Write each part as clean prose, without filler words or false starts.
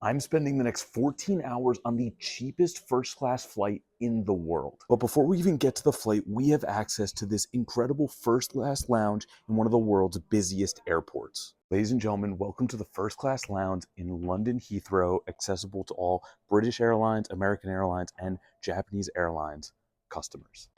I'm spending the next 14 hours on the cheapest first class flight in the world. But before we even get to the flight, we have access to this incredible first class lounge in one of the world's busiest airports. Ladies and gentlemen, welcome to the first class lounge in London Heathrow, accessible to all British Airlines, American Airlines, and Japanese Airlines customers.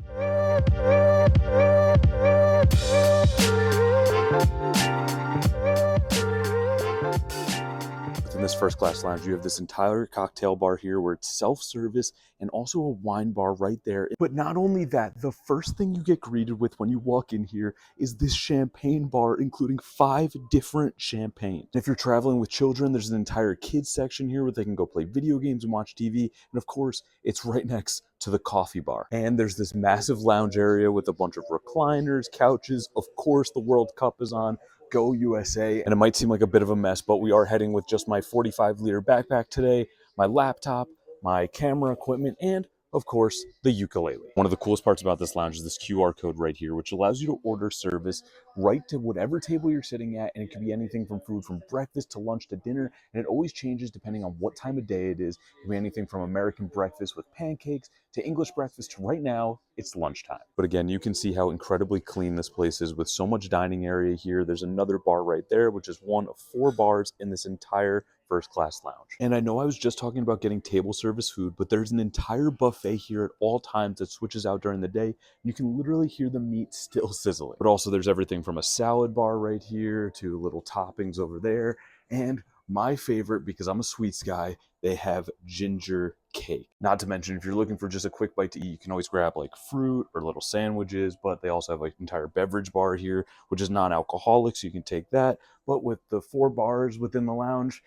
In this first class lounge, you have this entire cocktail bar here where it's self-service and also a wine bar right there. But not only that, the first thing you get greeted with when you walk in here is this champagne bar, including 5 different champagne. If you're traveling with children, there's an entire kids section here where they can go play video games and watch TV. And of course, it's right next to the coffee bar. And there's this massive lounge area with a bunch of recliners, couches. Of course, the World Cup is on. Go USA. And it might seem like a bit of a mess, but we are heading with just my 45-liter backpack today, my laptop, my camera equipment, and of course, the ukulele. One of the coolest parts about this lounge is this QR code right here, which allows you to order service right to whatever table you're sitting at, and it can be anything from food from breakfast to lunch to dinner, and it always changes depending on what time of day it is. It can be anything from American breakfast with pancakes to English breakfast to right now, it's lunchtime. But again, you can see how incredibly clean this place is with so much dining area here. There's another bar right there, which is one of 4 bars in this entire first class lounge. And I know I was just talking about getting table service food, but there's an entire buffet here at all times that switches out during the day. You can literally hear the meat still sizzling. But also there's everything from a salad bar right here to little toppings over there. And my favorite, because I'm a sweets guy, they have ginger cake. Not to mention, if you're looking for just a quick bite to eat, you can always grab like fruit or little sandwiches, but they also have like an entire beverage bar here, which is non-alcoholic, so you can take that. But with the 4 bars within the lounge,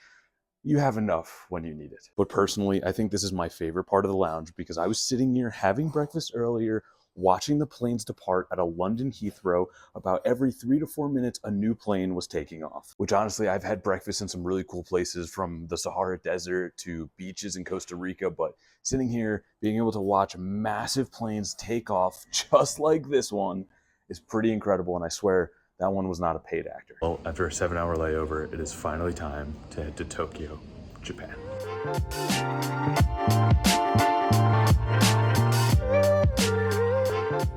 you have enough when you need it. But personally, I think this is my favorite part of the lounge because I was sitting here having breakfast earlier, watching the planes depart at a London Heathrow. About every 3 to 4 minutes, a new plane was taking off. Which honestly, I've had breakfast in some really cool places, from the Sahara Desert to beaches in Costa Rica, but sitting here, being able to watch massive planes take off just like this one is pretty incredible, and I swear, that one was not a paid actor. Well, after a 7-hour layover, it is finally time to head to Tokyo, Japan.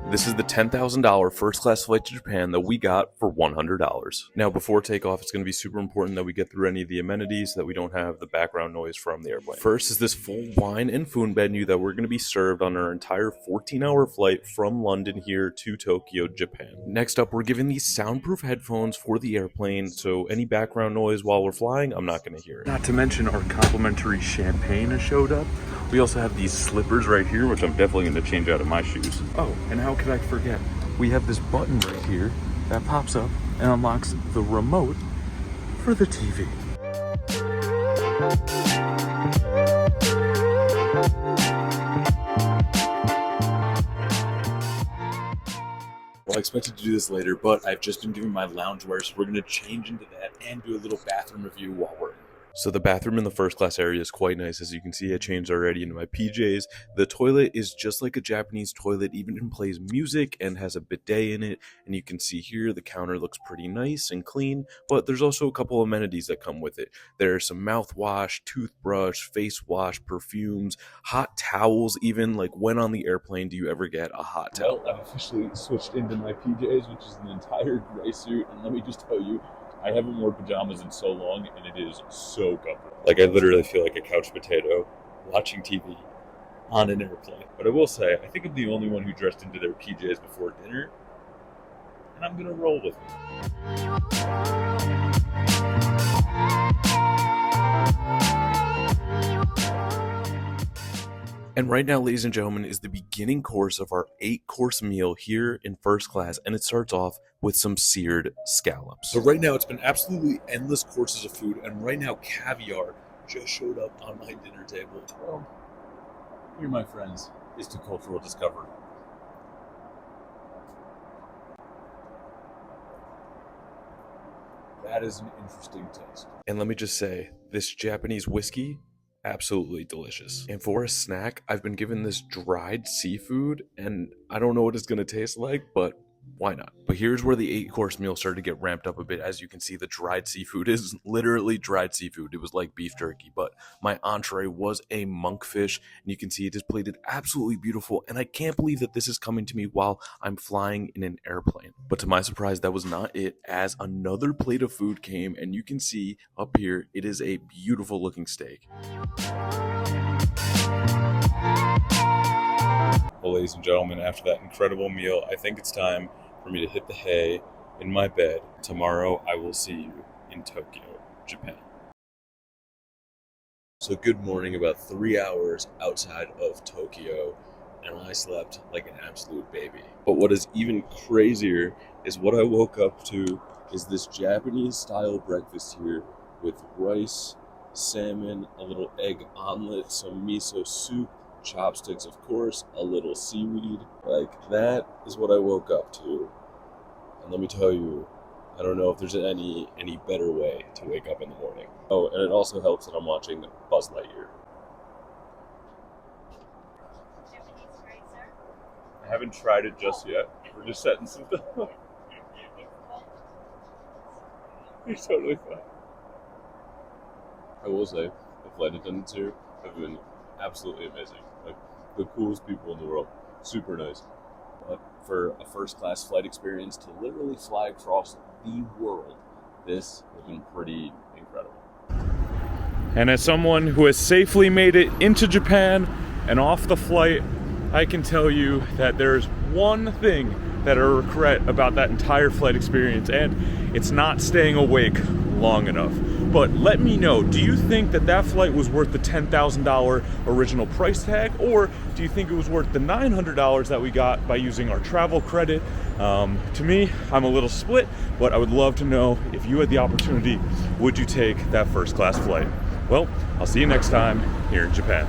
This is the $10,000 first class flight to Japan that we got for $100. Now, before takeoff, it's going to be super important that we get through any of the amenities so that we don't have the background noise from the airplane. First is this full wine and food menu that we're going to be served on our entire 14-hour flight from London here to Tokyo, Japan. Next up, we're given these soundproof headphones for the airplane, so any background noise while we're flying, I'm not going to hear it. Not to mention our complimentary champagne has showed up. We also have these slippers right here, which I'm definitely going to change out of my shoes. Oh, and how could I forget? We have this button right here that pops up and unlocks the remote for the TV. Well, I expected to do this later, but I've just been given my loungewear, so we're going to change into that and do a little bathroom review while we're in here. So the bathroom in the first class area is quite nice. As you can see, I changed already into my PJs. The toilet is just like a Japanese toilet, even plays music and has a bidet in it. And you can see here the counter looks pretty nice and clean, but there's also a couple amenities that come with it. There's some mouthwash, toothbrush, face wash, perfumes, hot towels. Even like when on the airplane, do you ever get a hot towel? Well, I've officially switched into my PJs, which is an entire gray suit. And let me just tell you, I haven't worn pajamas in so long, and it is so comfortable. Like, I literally feel like a couch potato watching TV on an airplane. But I will say, I think I'm the only one who dressed into their PJs before dinner, and I'm gonna roll with it. And right now, ladies and gentlemen, is the beginning course of our 8-course meal here in first class, and it starts off with some seared scallops. So right now, it's been absolutely endless courses of food, and right now, caviar just showed up on my dinner table. Well, here, my friends, is to cultural discovery. That is an interesting taste. And let me just say, this Japanese whiskey, absolutely delicious. And for a snack, I've been given this dried seafood, and I don't know what it's going to taste like, but Why not? But here's where the 8-course meal started to get ramped up a bit. As you can see, the dried seafood is literally dried seafood. It was like beef jerky, but my entree was a monkfish, and you can see it is plated absolutely beautiful, and I can't believe that this is coming to me while I'm flying in an airplane. But to my surprise, that was not it, as another plate of food came, and you can see up here, it is a beautiful looking steak. Well, ladies and gentlemen, after that incredible meal, I think it's time for me to hit the hay in my bed. Tomorrow, I will see you in Tokyo, Japan. So good morning, about 3 hours outside of Tokyo, and I slept like an absolute baby. But what is even crazier is what I woke up to is this Japanese style breakfast here with rice, salmon, a little egg omelet, some miso soup, chopsticks, of course, a little seaweed. Like, that is what I woke up to. And let me tell you, I don't know if there's any better way to wake up in the morning. Oh, and it also helps that I'm watching Buzz Lightyear. I haven't tried it just yet. We're just setting some stuff up. You're totally fine. I will say, the flight attendants here have been absolutely amazing. Like, the coolest people in the world. Super nice. But for a first-class flight experience to literally fly across the world, this has been pretty incredible. And as someone who has safely made it into Japan and off the flight, I can tell you that there's one thing that I regret about that entire flight experience, and it's not staying awake long enough. But let me know, do you think that that flight was worth the $10,000 original price tag, or do you think it was worth the $900 that we got by using our travel credit? To me, I'm a little split, but I would love to know, if you had the opportunity, would you take that first class flight? Well, I'll see you next time here in Japan.